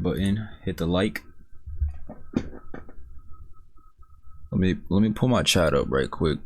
button, hit the like. Let me pull my chat up right quick.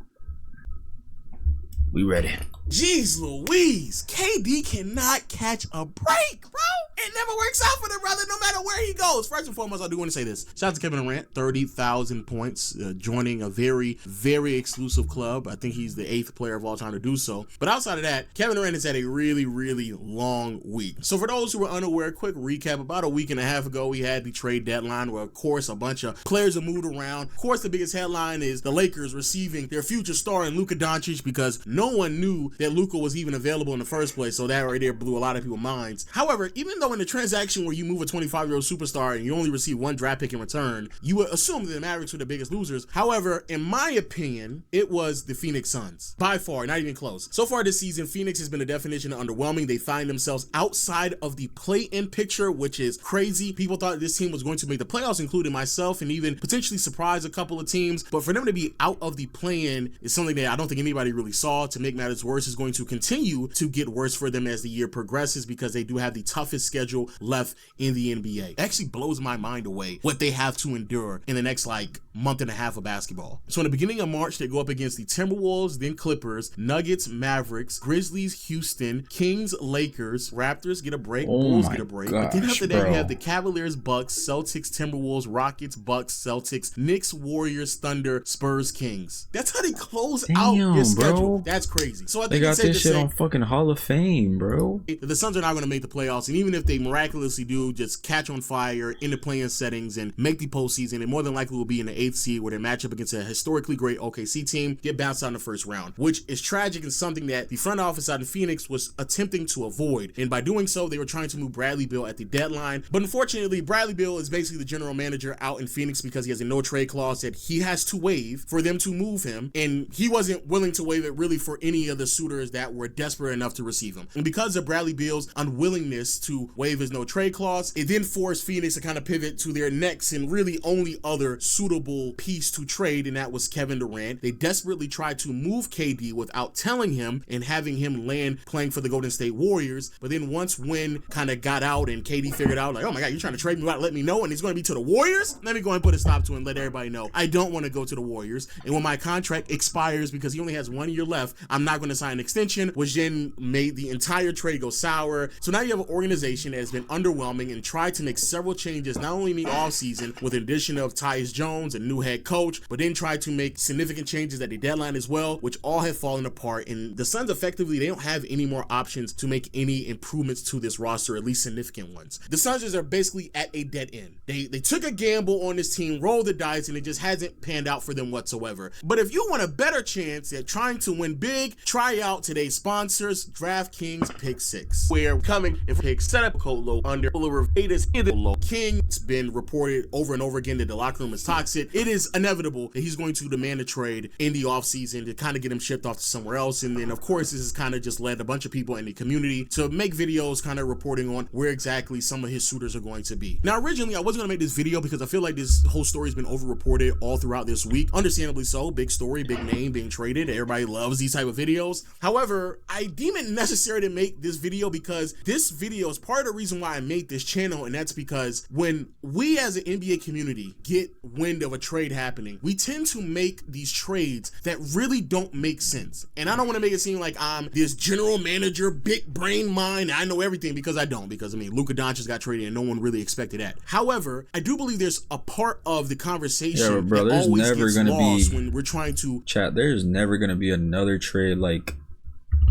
We ready. Jeez Louise, KD cannot catch a break, bro. It never works out for the brother, no matter where he goes. First and foremost, I do want to say this. Shout out to Kevin Durant, 30,000 points, joining a very, very exclusive club. I think he's the 8th player of all time to do so. But outside of that, Kevin Durant has had a really, really long week. So for those who are unaware, quick recap. About a week and a half ago, we had the trade deadline where, of course, a bunch of players have moved around. Of course, the biggest headline is the Lakers receiving their future star in Luka Doncic because no one knew that Luka was even available in the first place. So that right there blew a lot of people's minds. However, even though in the transaction where you move a 25-year-old superstar and you only receive one draft pick in return, you would assume that the Mavericks were the biggest losers. However, in my opinion, it was the Phoenix Suns. By far, not even close. So far this season, Phoenix has been a definition of underwhelming. They find themselves outside of the play-in picture, which is crazy. People thought this team was going to make the playoffs, including myself, and even potentially surprise a couple of teams. But for them to be out of the play-in is something that I don't think anybody really saw. To make matters worse, is going to continue to get worse for them as the year progresses because they do have the toughest schedule left in the NBA. It actually blows my mind away what they have to endure in the next month and a half of basketball. So in the beginning of March, they go up against the Timberwolves, then Clippers, Nuggets, Mavericks, Grizzlies, Houston, Kings, Lakers, Raptors get a break, Bulls get a break. But then after that, you have the Cavaliers, Bucks, Celtics, Timberwolves, Rockets, Bucks, Celtics, Knicks, Warriors, Thunder, Spurs, Kings. That's how they close out your schedule. That's crazy. So I think they got this shit on fucking Hall of Fame, bro. The Suns are not going to make the playoffs, and even if they miraculously do just catch on fire in the play-in settings and make the postseason, it more than likely will be in the 8th seed where they match up against a historically great OKC team, get bounced out in the first round, which is tragic and something that the front office out in Phoenix was attempting to avoid. And by doing so, they were trying to move Bradley Beal at the deadline. But unfortunately, Bradley Beal is basically the general manager out in Phoenix because he has a no-trade clause that he has to waive for them to move him, and he wasn't willing to waive it really for any of the suitors that were desperate enough to receive him. And because of Bradley Beal's unwillingness to waive his no-trade clause, it then forced Phoenix to kind of pivot to their next and really only other suitable piece to trade, and that was Kevin Durant. They desperately tried to move KD without telling him and having him land playing for the Golden State Warriors. But then once Wynn kind of got out and KD figured out, like, oh my God, you're trying to trade me without letting me know, and it's going to be to the Warriors? Let me go and put a stop to it and let everybody know I don't want to go to the Warriors. And when my contract expires, because he only has 1 year left, I'm not going to sign an extension, which then made the entire trade go sour. So now you have an organization that has been underwhelming and tried to make several changes, not only in the offseason with the addition of Tyus Jones, a new head coach, but then tried to make significant changes at the deadline as well, which all have fallen apart. And the Suns effectively, they don't have any more options to make any improvements to this roster, at least significant ones. The Suns are basically at a dead end. They took a gamble on this team, rolled the dice, and it just hasn't panned out for them whatsoever. But if you want a better chance at trying to win big, try out today's sponsors, DraftKings Pick 6. We're coming if pick setup code low under Raiders in the low King. It's been reported over and over again that the locker room is toxic. It is inevitable that he's going to demand a trade in the offseason to kind of get him shipped off to somewhere else. And then of course this has kind of just led a bunch of people in the community to make videos kind of reporting on where exactly some of his suitors are going to be. Now originally I wasn't going to make this video because I feel like this whole story has been over-reported all throughout this week. Understandably so, big story, big name being traded. Everybody loves these type of videos. However, I deem it necessary to make this video because this video is part of the reason why I made this channel, and that's because when we as an NBA community get wind of a trade happening, we tend to make these trades that really don't make sense. And I don't want to make it seem like I'm this general manager, big brain mind, I know everything, because I don't, because I mean, Luka Doncic got traded and no one really expected that. However, I do believe there's a part of the conversation that always gets lost when we're trying to chat. There's never going to be another trade like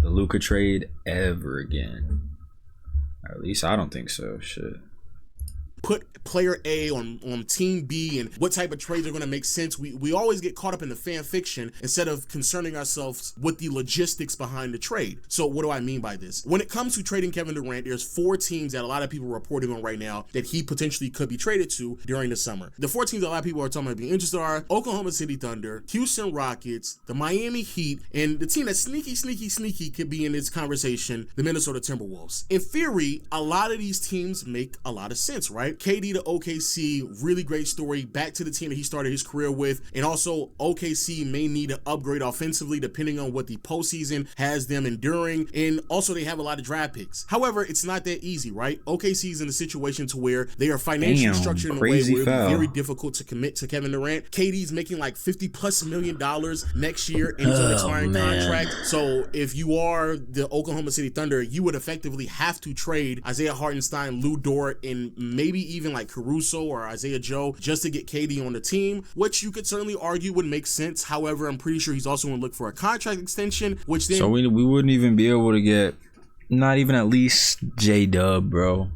the Luka trade ever again. Or at least I don't think so. Shit. Put player A on team B and what type of trades are going to make sense. We always get caught up in the fan fiction instead of concerning ourselves with the logistics behind the trade. So what do I mean by this? When it comes to trading Kevin Durant, there's 4 teams that a lot of people are reporting on right now that he potentially could be traded to during the summer. The 4 teams that a lot of people are talking about being interested are Oklahoma City Thunder, Houston Rockets, the Miami Heat, and the team that sneaky could be in this conversation, the Minnesota Timberwolves. In theory, a lot of these teams make a lot of sense, right? KD to OKC, really great story. Back to the team that he started his career with. And also, OKC may need to upgrade offensively depending on what the postseason has them enduring. And also, they have a lot of draft picks. However, it's not that easy, right? OKC is in a situation to where they are financially structured in a way where it'll be very difficult to commit to Kevin Durant. KD's making like $50+ million next year in his own expiring contract. So if you are the Oklahoma City Thunder, you would effectively have to trade Isaiah Hartenstein, Lou Dort, and maybe even like Caruso or Isaiah Joe just to get KD on the team, which you could certainly argue would make sense. However, I'm pretty sure he's also going to look for a contract extension, which then... So we wouldn't even be able to get, not even at least J-Dub, bro.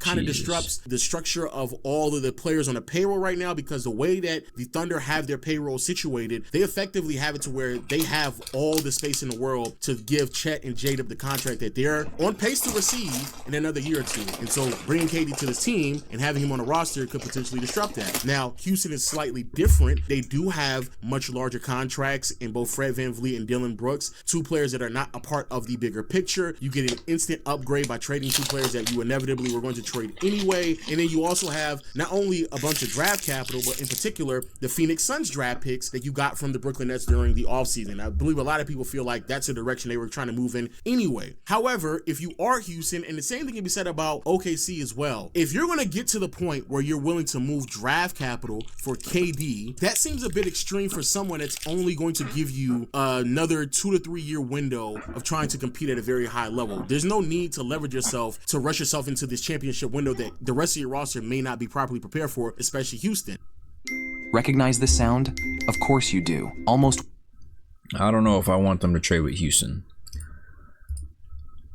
Kind of disrupts the structure of all of the players on the payroll right now, because the way that the Thunder have their payroll situated, they effectively have it to where they have all the space in the world to give Chet and J-Dub the contract that they're on pace to receive in another year or two. And so bringing KD to this team and having him on a roster could potentially disrupt that. Now, Houston is slightly different. They do have much larger contracts in both Fred VanVleet and Dillon Brooks, two players that are not a part of the bigger picture. You get an instant upgrade by trading two players that you inevitably were going to trade anyway. And then you also have not only a bunch of draft capital, but in particular the Phoenix Suns draft picks that you got from the Brooklyn Nets during the offseason. I believe a lot of people feel like that's the direction they were trying to move in anyway. However, if you are Houston, and the same thing can be said about OKC as well, if you're going to get to the point where you're willing to move draft capital for KD, that seems a bit extreme for someone that's only going to give you another 2 to 3 year window of trying to compete at a very high level. There's no need to leverage yourself to rush yourself into this championship window that the rest of your roster may not be properly prepared for, especially Houston. Recognize this sound? Of course you do. Almost. I don't know if I want them to trade with Houston.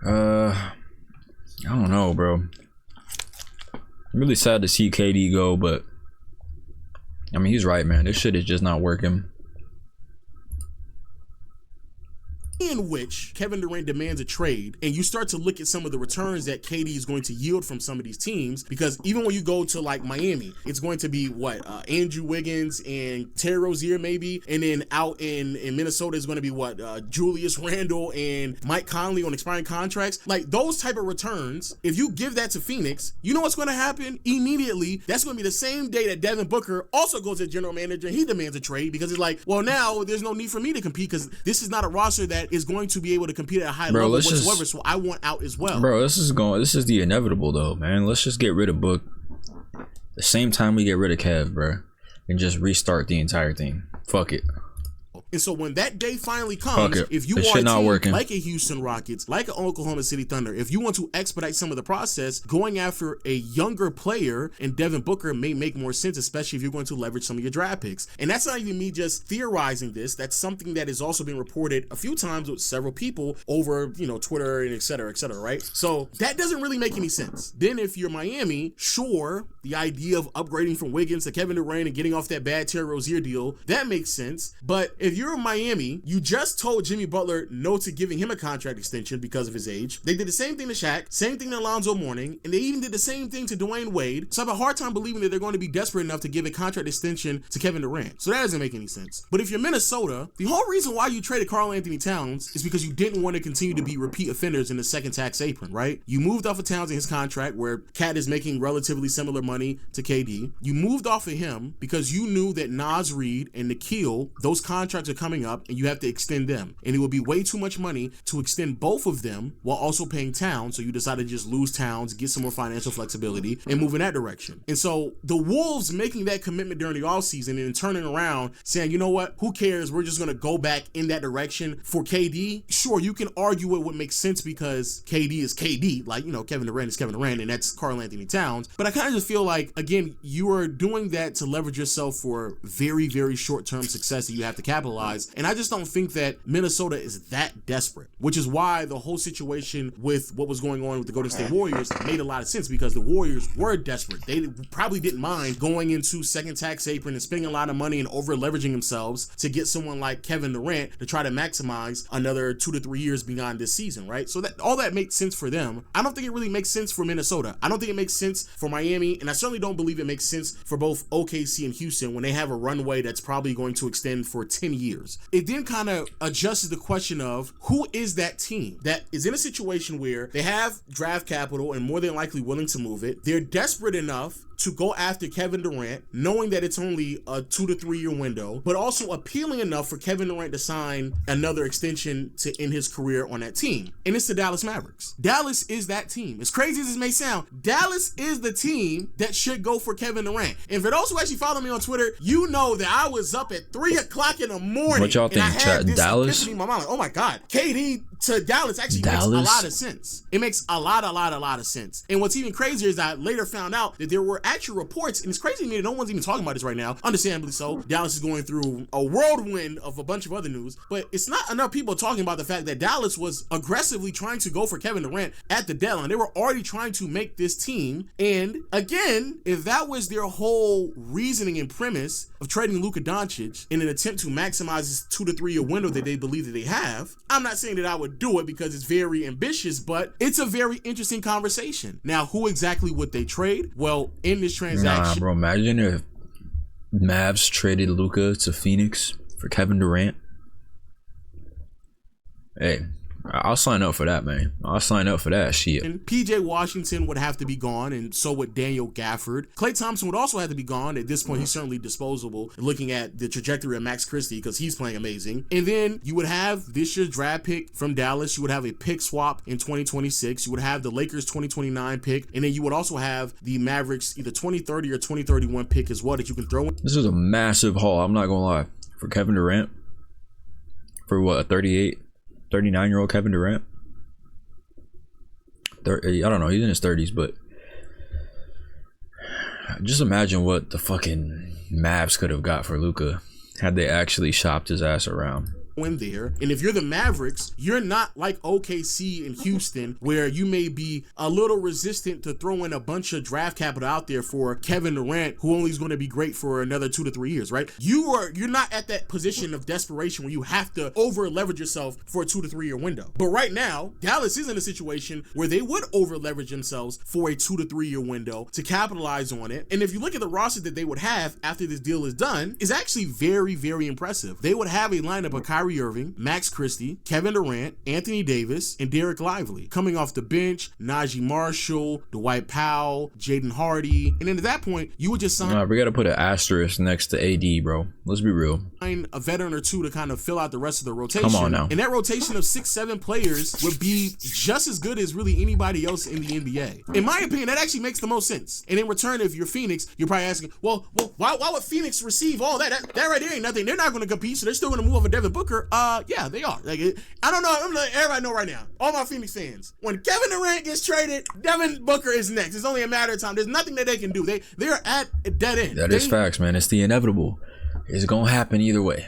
I don't know, bro. I'm really sad to see KD go, but I mean, he's right, man. This shit is just not working. In which Kevin Durant demands a trade, and you start to look at some of the returns that KD is going to yield from some of these teams, because even when you go to like Miami, it's going to be what Andrew Wiggins and Terry Rozier maybe, and then out in Minnesota is going to be what Julius Randle and Mike Conley on expiring contracts. Like those type of returns, if you give that to Phoenix, you know what's going to happen immediately? That's going to be the same day that Devin Booker also goes to the general manager and he demands a trade, because it's like, well, now there's no need for me to compete because this is not a roster that is going to be able to compete at a high level whatsoever, so I want out as well. Bro, this is the inevitable though, man. Let's just get rid of Book the same time we get rid of Kev, bro, and just restart the entire thing. Fuck it. And so when that day finally comes, if you are a team like a Houston Rockets, like an Oklahoma City Thunder, if you want to expedite some of the process, going after a younger player and Devin Booker may make more sense, especially if you're going to leverage some of your draft picks. And that's not even me just theorizing this. That's something that has also been reported a few times with several people over, Twitter and et cetera, right? So that doesn't really make any sense. Then if you're Miami, sure, the idea of upgrading from Wiggins to Kevin Durant and getting off that bad Terry Rozier deal, that makes sense. But if you're in Miami, you just told Jimmy Butler no to giving him a contract extension because of his age. They did the same thing to Shaq, same thing to Alonzo Mourning, and they even did the same thing to Dwayne Wade. So I have a hard time believing that they're going to be desperate enough to give a contract extension to Kevin Durant. So that doesn't make any sense. But if you're Minnesota, the whole reason why you traded Karl Anthony Towns is because you didn't want to continue to be repeat offenders in the second tax apron, right? You moved off of Towns in his contract where Cat is making relatively similar money to KD. You moved off of him because you knew that Naz Reid and Nikhil, those contracts are coming up and you have to extend them. And it would be way too much money to extend both of them while also paying Towns. So you decided to just lose Towns, get some more financial flexibility, and move in that direction. And so the Wolves making that commitment during the offseason and then turning around saying, you know what, who cares? We're just going to go back in that direction for KD. Sure, you can argue it would make sense because KD is KD. Like, Kevin Durant is Kevin Durant and that's Karl Anthony Towns. But I kind of just feel like, again, you are doing that to leverage yourself for very, very short-term success that you have to capitalize. And I just don't think that Minnesota is that desperate, which is why the whole situation with what was going on with the Golden State Warriors made a lot of sense, because the Warriors were desperate. They probably didn't mind going into second tax apron and spending a lot of money and over leveraging themselves to get someone like Kevin Durant to try to maximize another 2 to 3 years beyond this season, right? So that all that makes sense for them. I don't think it really makes sense for Minnesota. I don't think it makes sense for Miami, and I certainly don't believe it makes sense for both OKC and Houston when they have a runway that's probably going to extend for 10 years. years. It then kind of adjusts the question of who is that team that is in a situation where they have draft capital and more than likely willing to move it. They're desperate enough to go after Kevin Durant, knowing that it's only a 2 to 3 year window, but also appealing enough for Kevin Durant to sign another extension to end his career on that team. And it's the Dallas Mavericks. Dallas is that team. As crazy as this may sound, Dallas is the team that should go for Kevin Durant. And for those who actually follow me on Twitter, you know that I was up at 3 o'clock in the morning. What y'all think, chat? Dallas? In my mind, like, oh my God, KD to Dallas actually makes a lot of sense. It makes a lot of sense. And what's even crazier is I later found out that there were actual reports, and it's crazy to me that no one's even talking about this right now, understandably so. Dallas is going through a whirlwind of a bunch of other news, but it's not enough people talking about the fact that Dallas was aggressively trying to go for Kevin Durant at the deadline. They were already trying to make this team, and again, if that was their whole reasoning and premise of trading Luka Doncic in an attempt to maximize this 2 to 3 year window that they believe that they have, I'm not saying that I would do it because it's very ambitious, but it's a very interesting conversation. Now, who exactly would they trade? Well, in this transaction, nah, bro, imagine if Mavs traded Luka to Phoenix for Kevin Durant. Hey, I'll sign up for that, man. I'll sign up for that shit. And PJ Washington would have to be gone, and so would Daniel Gafford. Klay Thompson would also have to be gone. At this point, he's certainly disposable, looking at the trajectory of Max Christie, because he's playing amazing. And then you would have this year's draft pick from Dallas. You would have a pick swap in 2026. You would have the Lakers 2029 pick. And then you would also have the Mavericks either 2030 or 2031 pick as well that you can throw in. This is a massive haul, I'm not gonna lie. For Kevin Durant. For what, a 39-year-old Kevin Durant? I don't know, he's in his 30s, but just imagine what the fucking Mavs could have got for Luka had they actually shopped his ass around. In there, and if you're the Mavericks, you're not like OKC in Houston where you may be a little resistant to throwing a bunch of draft capital out there for Kevin Durant, who only is going to be great for another 2 to 3 years, right? You're not at that position of desperation where you have to over leverage yourself for a 2 to 3 year window. But right now, Dallas is in a situation where they would over leverage themselves for a 2 to 3 year window to capitalize on it. And if you look at the roster that they would have after this deal is done, is actually very, very impressive. They would have a lineup of Kyrie Irving, Max Christie, Kevin Durant, Anthony Davis, and Derek Lively. Coming off the bench, Najee Marshall, Dwight Powell, Jaden Hardy. And then at that point, you would just sign... we got to put an asterisk next to AD, bro. Let's be real. A veteran or two to kind of fill out the rest of the rotation. Come on now. And that rotation of 6-7 players would be just as good as really anybody else in the NBA. In my opinion, that actually makes the most sense. And in return, if you're Phoenix, you're probably asking, well, why would Phoenix receive all that? That right there ain't nothing. They're not going to compete, so they're still going to move over Devin Booker. Yeah, they are. Like, I don't know. I'm letting everybody know right now. All my Phoenix fans, when Kevin Durant gets traded, Devin Booker is next. It's only a matter of time. There's nothing that they can do. They're at a dead end. That is facts, man. It's the inevitable. It's gonna happen either way.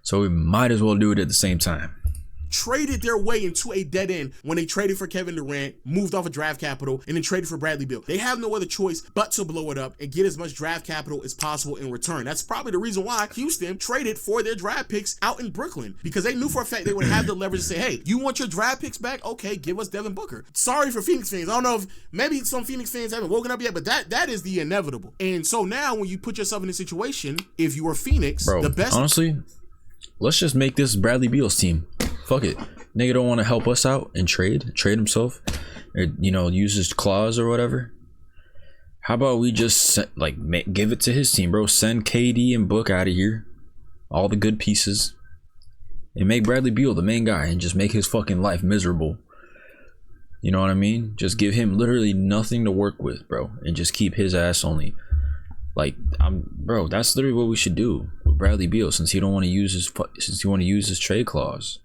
So we might as well do it at the same time. Traded their way into a dead end when they traded for Kevin Durant, moved off of draft capital, and then traded for Bradley Beal. They have no other choice but to blow it up and get as much draft capital as possible in return. That's probably the reason why Houston traded for their draft picks out in Brooklyn, because they knew for a fact they would have the leverage to say, hey, you want your draft picks back? Okay, give us Devin Booker. Sorry for Phoenix fans. I don't know if maybe some Phoenix fans haven't woken up yet, but that is the inevitable. And so now when you put yourself in a situation, if you are Phoenix, bro, the best... honestly, let's just make this Bradley Beal's team. Fuck it. Nigga don't want to help us out and trade himself, or, use his clause or whatever. How about we just give it to his team, bro? Send KD and Book out of here, all the good pieces, and make Bradley Beal the main guy and just make his fucking life miserable. You know what I mean? Just give him literally nothing to work with, bro, and just keep his ass only. Bro, that's literally what we should do with Bradley Beal, since he don't want to use his trade clause.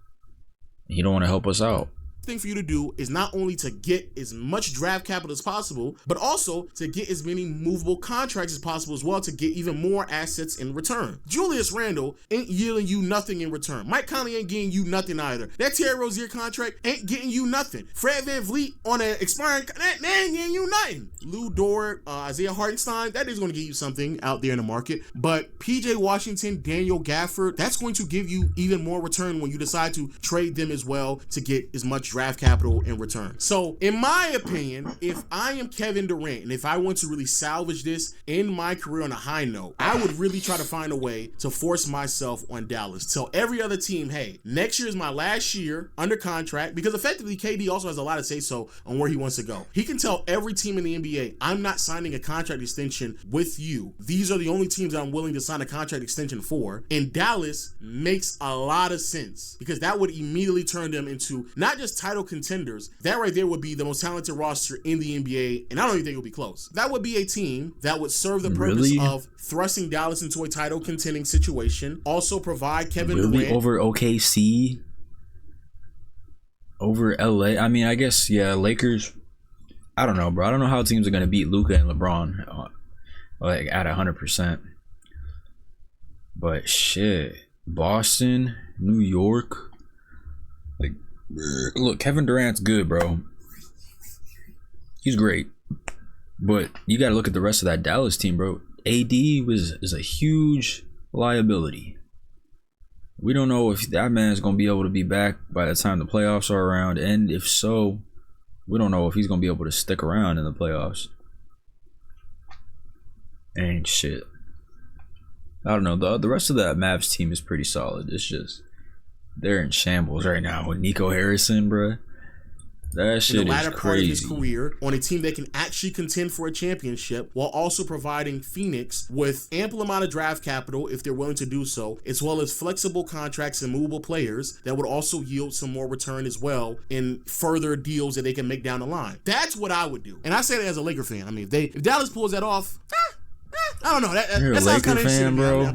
He don't want to help us out. Thing for you to do is not only to get as much draft capital as possible, but also to get as many movable contracts as possible as well, to get even more assets in return. Julius Randle ain't yielding you nothing in return. Mike Conley ain't getting you nothing either. That Terry Rozier contract ain't getting you nothing. Fred VanVleet on an expiring, that ain't getting you nothing. Lou Dort, Isaiah Hartenstein, that is going to get you something out there in the market. But PJ Washington, Daniel Gafford, that's going to give you even more return when you decide to trade them as well to get as much draft capital in return. So in my opinion, if I am Kevin Durant and if I want to really salvage this in my career on a high note, I would really try to find a way to force myself on Dallas. Tell every other team, hey, next year is my last year under contract, because effectively KD also has a lot to say so on where he wants to go. He can tell every team in the NBA, I'm not signing a contract extension with you. These are the only teams that I'm willing to sign a contract extension for. And Dallas makes a lot of sense, because that would immediately turn them into not just title contenders, that right there would be the most talented roster in the NBA, and I don't even think it would be close. That would be a team that would serve the purpose of thrusting Dallas into a title contending situation, also provide Kevin Durant over OKC, over LA. I mean, I guess, yeah, Lakers, I don't know, bro. I don't know how teams are going to beat Luka and LeBron like at 100%. But shit, Boston, New York, like, look, Kevin Durant's good, bro. He's great. But you got to look at the rest of that Dallas team, bro. AD is a huge liability. We don't know if that man's going to be able to be back by the time the playoffs are around. And if so, we don't know if he's going to be able to stick around in the playoffs. And shit. I don't know. The rest of that Mavs team is pretty solid. It's just, they're in shambles right now with Nico Harrison, bruh. That shit is crazy. In the latter part of his career, on a team that can actually contend for a championship, while also providing Phoenix with ample amount of draft capital if they're willing to do so, as well as flexible contracts and movable players that would also yield some more return as well in further deals that they can make down the line. That's what I would do. And I say that as a Laker fan. I mean, if Dallas pulls that off, I don't know. That sounds kind of interesting, bro.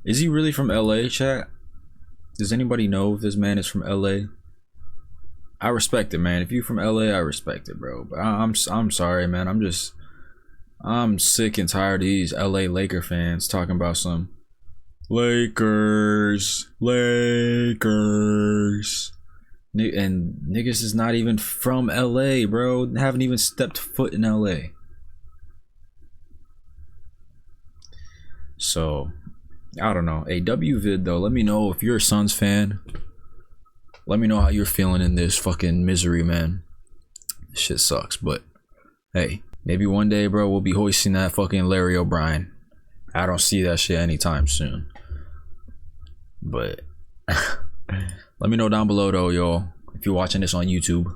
Is he really from LA, chat? Does anybody know if this man is from LA? I respect it, man. If you from LA, I respect it, bro. But I'm sorry, man. I'm sick and tired of these LA Laker fans talking about some Lakers. And niggas is not even from LA, bro. Haven't even stepped foot in LA. So, I don't know. Hey, WVid though, let me know if you're a Suns fan. Let me know how you're feeling in this fucking misery, man. This shit sucks, but hey, maybe one day, bro, we'll be hoisting that fucking Larry O'Brien. I don't see that shit anytime soon. But let me know down below though, y'all, if you're watching this on YouTube.